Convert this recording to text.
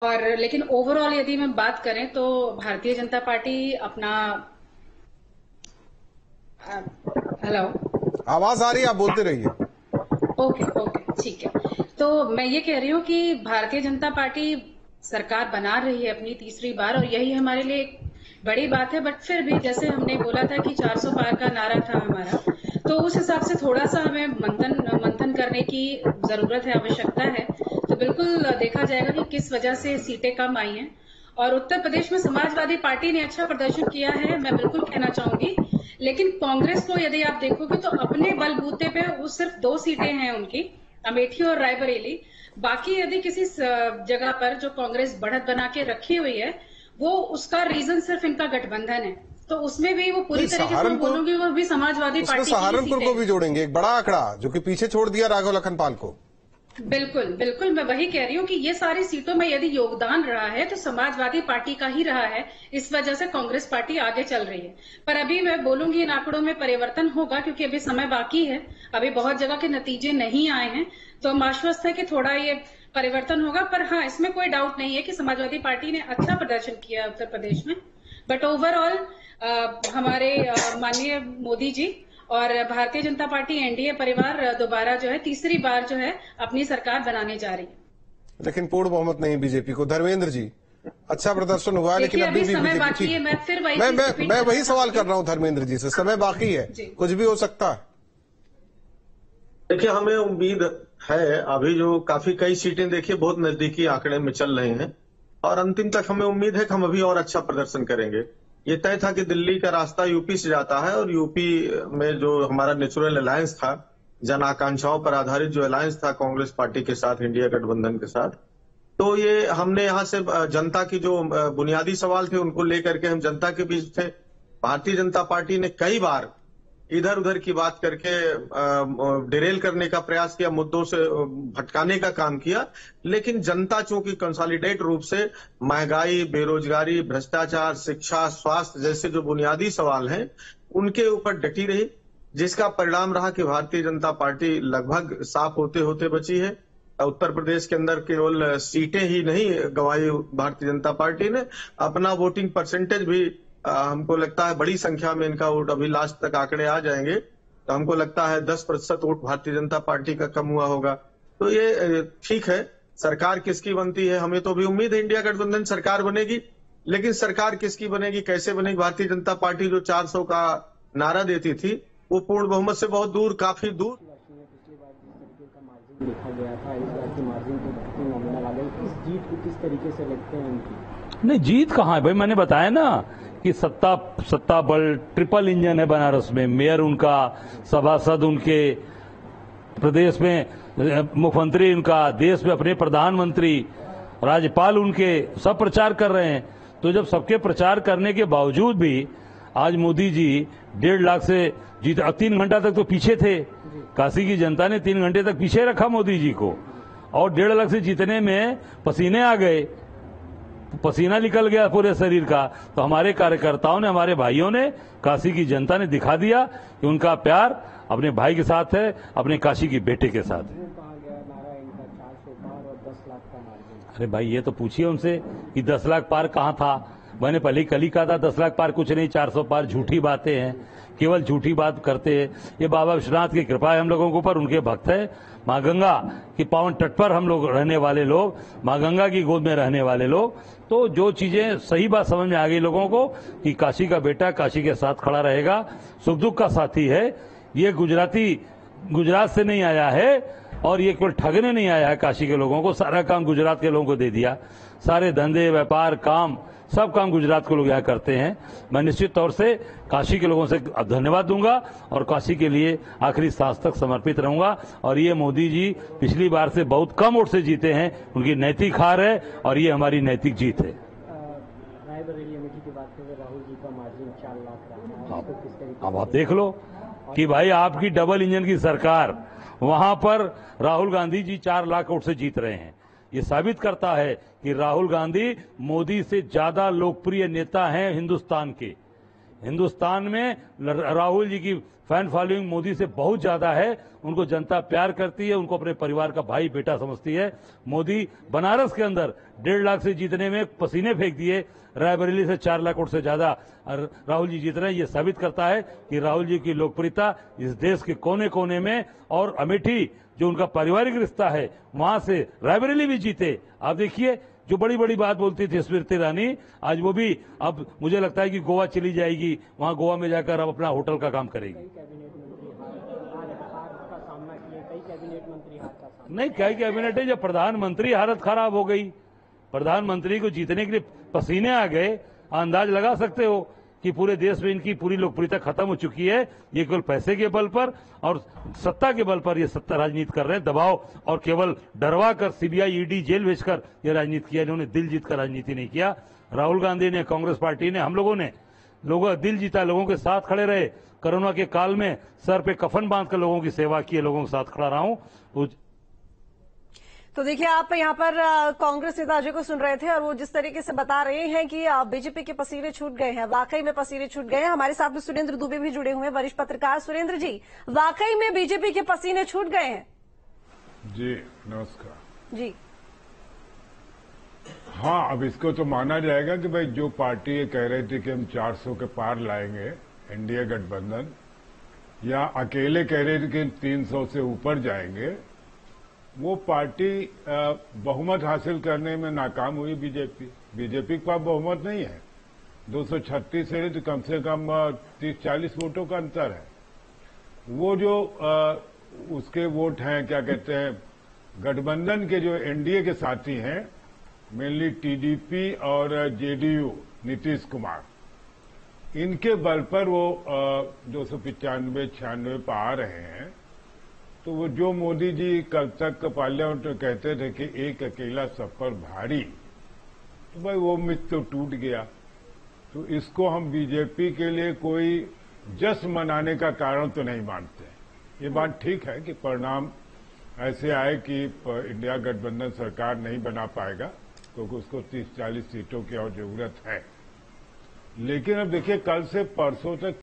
और लेकिन ओवरऑल यदि हम बात करें तो भारतीय जनता पार्टी अपना हेलो। आवाज आ रही है, आप बोलते रहिए। ओके ओके ठीक है। तो मैं ये कह रही हूँ कि भारतीय जनता पार्टी सरकार बना रही है अपनी तीसरी बार, और यही हमारे लिए एक बड़ी बात है। बट फिर भी जैसे हमने बोला था कि 400 पार का नारा था हमारा, तो उस हिसाब से थोड़ा सा हमें मंथन करने की जरूरत है, आवश्यकता है। तो बिल्कुल देखा जाएगा कि किस वजह से सीटें कम आई हैं। और उत्तर प्रदेश में समाजवादी पार्टी ने अच्छा प्रदर्शन किया है, मैं बिल्कुल कहना चाहूंगी। लेकिन कांग्रेस को यदि आप देखोगे तो अपने बलबूते पे वो सिर्फ 2 सीटें हैं उनकी, अमेठी और रायबरेली। बाकी यदि किसी जगह पर जो कांग्रेस बढ़त बना के रखी हुई है, वो उसका रीजन सिर्फ इनका गठबंधन है। तो उसमें भी वो पूरी नहीं, तरीके से मैं सहारनपुर, बोलूंगी वो भी समाजवादी उसमें पार्टी की ही सहारनपुर को सीटें। भी जोड़ेंगे, एक बड़ा आंकड़ा जो कि पीछे छोड़ दिया राघव लखनपाल को। बिल्कुल बिल्कुल, मैं वही कह रही हूँ कि ये सारी सीटों में यदि योगदान रहा है तो समाजवादी पार्टी का ही रहा है। इस वजह से कांग्रेस पार्टी आगे चल रही है। पर अभी मैं बोलूंगी इन आंकड़ों में परिवर्तन होगा, क्योंकि अभी समय बाकी है। अभी बहुत जगह के नतीजे नहीं आए हैं, तो हम आश्वस्त है कि थोड़ा ये परिवर्तन होगा। पर हाँ, इसमें कोई डाउट नहीं है कि समाजवादी पार्टी ने अच्छा प्रदर्शन किया उत्तर प्रदेश में। बट ओवरऑल हमारे माननीय मोदी जी और भारतीय जनता पार्टी एनडीए परिवार दोबारा जो है तीसरी बार जो है अपनी सरकार बनाने जा रही है। लेकिन पूर्ण बहुमत नहीं बीजेपी को। धर्मेंद्र जी, अच्छा प्रदर्शन हुआ है, लेकिन देखिए अभी अभी भी समय बीजेपी बाकी ठीक। है, मैं फिर वही चीज रिपीट मैं करना वही सवाल चाहूंगी। कर रहा हूं धर्मेंद्र जी से, समय बाकी है, जी कुछ भी हो सकता है। देखिए, हमें उम्मीद है। अभी जो काफी कई सीटें देखिए बहुत नजदीकी आंकड़े में चल रहे हैं, और अंतिम तक हमें उम्मीद है कि हम अभी और अच्छा प्रदर्शन करेंगे। ये तय था कि दिल्ली का रास्ता यूपी से जाता है, और यूपी में जो हमारा नेचुरल अलायंस था, जन आकांक्षाओं पर आधारित जो अलायंस था कांग्रेस पार्टी के साथ, इंडिया गठबंधन के साथ, तो ये हमने यहाँ से जनता की जो बुनियादी सवाल थे उनको लेकर के हम जनता के बीच थे। भारतीय जनता पार्टी ने कई बार इधर उधर की बात करके डिरेल करने का प्रयास किया, मुद्दों से भटकाने का काम किया। लेकिन जनता चूंकि कंसोलिडेट रूप से महंगाई, बेरोजगारी, भ्रष्टाचार, शिक्षा, स्वास्थ्य जैसे जो बुनियादी सवाल हैं उनके ऊपर डटी रही, जिसका परिणाम रहा कि भारतीय जनता पार्टी लगभग साफ होते होते बची है। उत्तर प्रदेश के अंदर केवल सीटें ही नहीं गंवाई भारतीय जनता पार्टी ने, अपना वोटिंग परसेंटेज भी हमको लगता है बड़ी संख्या में इनका वोट, अभी लास्ट तक आंकड़े आ जाएंगे तो हमको लगता है 10% वोट भारतीय जनता पार्टी का कम हुआ होगा। तो ये ठीक है। सरकार किसकी बनती है, हमें तो भी उम्मीद है इंडिया गठबंधन सरकार बनेगी। लेकिन सरकार किसकी बनेगी, कैसे बनेगी? भारतीय जनता पार्टी जो 400 का नारा देती थी वो पूर्ण बहुमत से बहुत दूर, काफी दूर। पिछली बार जिस तरीके का मार्जिन देखा गया था, इस बार की मार्जिन तो काफी नॉमिनल आ गई। इस जीत को किस तरीके से देखते हैं उनकी? नहीं, जीत कहाँ है भाई, मैंने बताया ना कि सत्ता बल ट्रिपल इंजन है बनारस में। मेयर उनका, सभासद उनके, प्रदेश में मुख्यमंत्री उनका, देश में अपने प्रधानमंत्री, राज्यपाल उनके, सब प्रचार कर रहे हैं। तो जब सबके प्रचार करने के बावजूद भी आज मोदी जी 1.5 लाख से जीत, 3 घंटा तक तो पीछे थे। काशी की जनता ने 3 घंटे तक पीछे रखा मोदी जी को, और 1.5 लाख से जीतने में पसीने आ गए, पसीना निकल गया पूरे शरीर का। तो हमारे कार्यकर्ताओं ने, हमारे भाइयों ने, काशी की जनता ने दिखा दिया कि उनका प्यार अपने भाई के साथ है, अपने काशी की बेटे के साथ है। अरे भाई, ये तो पूछिए उनसे कि 10 लाख पार कहाँ था। मैंने पहले कल ही कहा था 10 लाख पार कुछ नहीं, 400 पार झूठी बातें हैं, केवल झूठी बात करते हैं। ये बाबा विश्वनाथ की कृपा है हम लोगों के ऊपर, उनके भक्त है। माँ गंगा की पावन तट पर हम लोग रहने वाले लोग, माँ गंगा की गोद में रहने वाले लोग, तो जो चीजें सही बात समझ में आ गई लोगों को कि काशी का बेटा काशी के साथ खड़ा रहेगा, सुख दुख का साथी है। ये गुजराती गुजरात से नहीं आया है, और ये केवल ठगने नहीं आया है काशी के लोगों को, सारा काम गुजरात के लोगों को दे दिया। सारे धंधे, व्यापार, काम, सब काम गुजरात के लोग यहाँ करते हैं। मैं निश्चित तौर से काशी के लोगों से धन्यवाद दूंगा और काशी के लिए आखिरी सांस तक समर्पित रहूंगा। और ये मोदी जी पिछली बार से बहुत कम वोट से जीते हैं, उनकी नैतिक हार है और ये हमारी नैतिक जीत है। रायबरेली अमेठी की बात करें, राहुल जी का मार्जिन 4 लाख रहा है। अब आप देख लो कि भाई आपकी डबल इंजन की सरकार, वहां पर राहुल गांधी जी 4 लाख वोट से जीत रहे हैं। ये साबित करता है कि राहुल गांधी मोदी से ज्यादा लोकप्रिय नेता हैं हिंदुस्तान के। हिंदुस्तान में राहुल जी की फैन फॉलोइंग मोदी से बहुत ज्यादा है। उनको जनता प्यार करती है, उनको अपने परिवार का भाई बेटा समझती है। मोदी बनारस के अंदर 1.5 लाख से जीतने में पसीने फेंक दिए, रायबरेली से 4 लाख वोट से ज्यादा राहुल जी जीत रहे हैं। ये साबित करता है कि राहुल जी की लोकप्रियता इस देश के कोने कोने में, और अमेठी जो उनका पारिवारिक रिश्ता है वहां से रायबरेली भी जीते। आप देखिए, जो बड़ी बड़ी बात बोलती थी स्मृति ईरानी, आज वो भी अब मुझे लगता है कि गोवा चली जाएगी, वहां गोवा में जाकर अब अपना होटल का काम करेगी। कई कैबिनेट मंत्री हार का सामना किए, कई कैबिनेट मंत्री हार का सामना। नहीं, कई कैबिनेट है, जब प्रधानमंत्री हालत खराब हो गई, प्रधानमंत्री को जीतने के लिए पसीने आ गए, अंदाज लगा सकते हो कि पूरे देश में इनकी पूरी लोकप्रियता खत्म हो चुकी है। ये केवल पैसे के बल पर और सत्ता के बल पर ये सत्ता राजनीति कर रहे हैं, दबाव और केवल डरवा कर सीबीआई ईडी जेल भेजकर ये राजनीति किया। इन्होंने दिल जीत कर राजनीति नहीं किया। राहुल गांधी ने, कांग्रेस पार्टी ने, हम लोगों ने दिल जीता, लोगों के साथ खड़े रहे। कोरोना के काल में सर पे कफन बांधकर लोगों की सेवा की, लोगों के साथ खड़ा रहा हूं। तो देखिए, आप यहाँ पर कांग्रेस नेता अजय को सुन रहे थे और वो जिस तरीके से बता रहे हैं कि बीजेपी के पसीने छूट गए हैं, वाकई में पसीने छूट गए हैं। हमारे साथ में सुरेंद्र दुबे भी जुड़े हुए हैं, वरिष्ठ पत्रकार। सुरेंद्र जी, वाकई में बीजेपी के पसीने छूट गए हैं? जी नमस्कार जी। हाँ, अब इसको तो माना जाएगा कि भाई जो पार्टी ये कह रही थी कि हम 400 के पार लाएंगे, एनडीए गठबंधन, या अकेले कह रहे थे कि 300 से ऊपर जाएंगे, वो पार्टी बहुमत हासिल करने में नाकाम हुई। बीजेपी के पास बहुमत नहीं है, 236 है तो कम से कम 30-40 वोटों का अंतर है। वो जो उसके वोट हैं, क्या कहते हैं, गठबंधन के जो एनडीए के साथी हैं, मेनली टीडीपी और जेडीयू, नीतीश कुमार, इनके बल पर वो 295-96 पर आ रहे हैं। तो वो जो मोदी जी कल तक पार्लियामेंट में कहते थे कि एक अकेला सब पर भारी, तो भाई वो मिथ तो टूट गया। तो इसको हम बीजेपी के लिए कोई जश्न मनाने का कारण तो नहीं मानते। ये बात ठीक है कि परिणाम ऐसे आए कि इंडिया गठबंधन सरकार नहीं बना पाएगा, क्योंकि उसको 30-40 सीटों की और जरूरत है। लेकिन अब देखिए, कल से परसों तक